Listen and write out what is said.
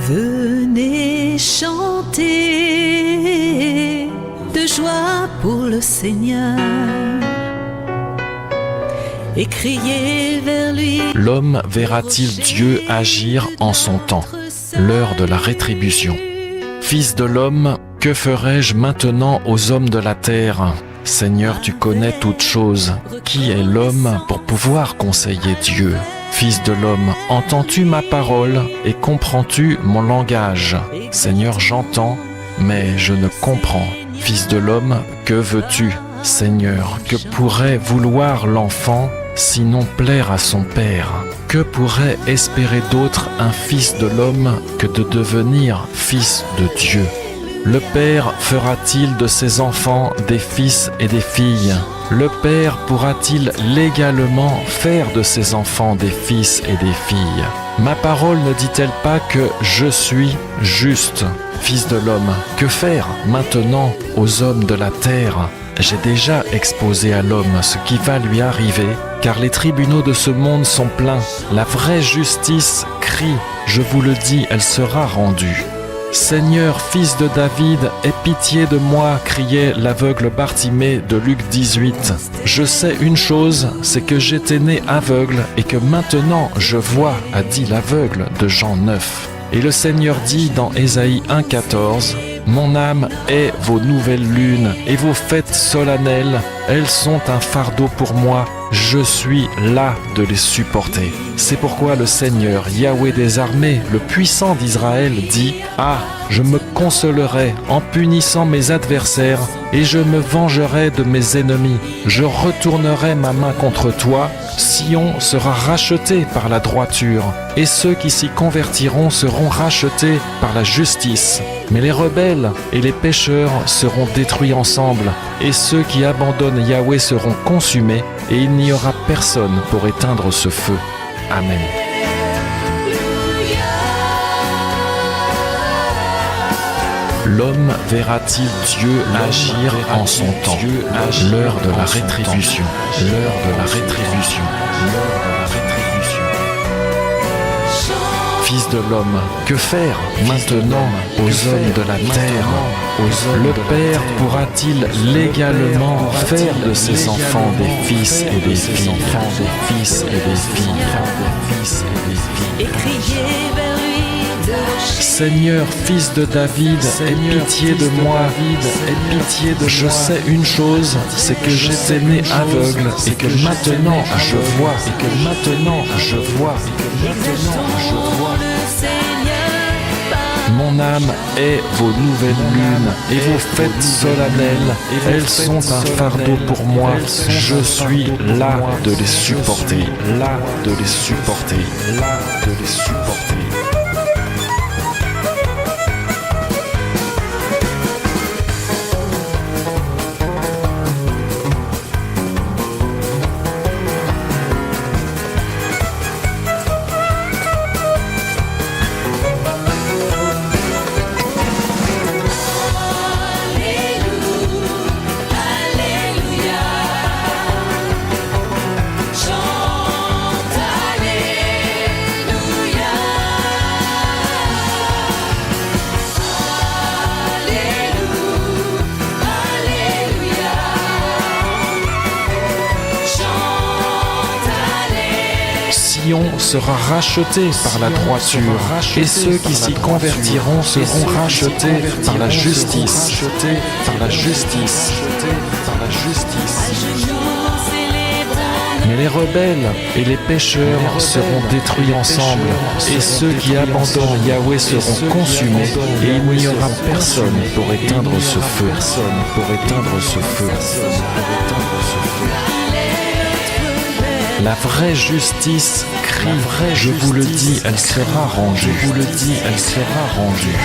Venez chanter de joie pour le Seigneur et crier vers lui. L'homme verra-t-il Dieu agir en son temps, l'heure de la rétribution? Fils de l'homme, que ferai-je maintenant aux hommes de la terre? Seigneur, tu connais toutes choses. Qui est l'homme pour pouvoir conseiller Dieu? Fils de l'homme, entends-tu ma parole et comprends-tu mon langage? Seigneur, j'entends, mais je ne comprends. Fils de l'homme, que veux-tu? Seigneur, que pourrait vouloir l'enfant, sinon plaire à son père? Que pourrait espérer d'autre un fils de l'homme que de devenir fils de Dieu? Le Père fera-t-il de ses enfants des fils et des filles? Le Père pourra-t-il légalement faire de ses enfants des fils et des filles? Ma parole ne dit-elle pas que je suis juste? Fils de l'homme, que faire maintenant aux hommes de la terre? J'ai déjà exposé à l'homme ce qui va lui arriver, car les tribunaux de ce monde sont pleins. La vraie justice crie, je vous le dis, elle sera rendue. Seigneur, fils de David, aie pitié de moi, criait l'aveugle Bartimée de Luc 18. Je sais une chose, c'est que j'étais né aveugle et que maintenant je vois, a dit l'aveugle de Jean 9. Et le Seigneur dit dans Ésaïe 1,14, mon âme est vos nouvelles lunes et vos fêtes solennelles, elles sont un fardeau pour moi, je suis là de les supporter. C'est pourquoi le Seigneur, Yahweh des armées, le puissant d'Israël, dit « Ah, je me consolerai en punissant mes adversaires et je me vengerai de mes ennemis. Je retournerai ma main contre toi. Sion sera racheté par la droiture et ceux qui s'y convertiront seront rachetés par la justice. Mais les rebelles et les pécheurs seront détruits ensemble et ceux qui abandonnent Yahweh seront consumés et il n'y aura personne pour éteindre ce feu. Amen. L'homme verra-t-il Dieu agir en son temps? L'heure de la rétribution. L'heure de la rétribution. L'heure de la rétribution. Fils de l'homme, que faire maintenant aux hommes de la terre? Le Père pourra-t-il légalement faire de ses enfants des fils et des filles? Et crier vers lui de Seigneur, fils de David, aie pitié de moi, aie pitié de Je sais une chose, c'est que j'étais né aveugle et que maintenant je vois, et que maintenant je vois, et que maintenant je vois. Mon âme est vos nouvelles lunes et vos fêtes solennelles, elles sont un fardeau pour moi, je suis là de les supporter, là de les supporter, là de les supporter. Sion sera racheté par la droiture et ceux qui s'y convertiront seront rachetés par la justice. Par la justice. Par la justice. Mais les rebelles et les pécheurs seront détruits ensemble et ceux qui abandonnent Yahweh seront consumés et il n'y aura personne pour éteindre ce feu. La vraie justice crie, je vous le dis, elle sera rendue. Je vous le dis, elle sera rendue.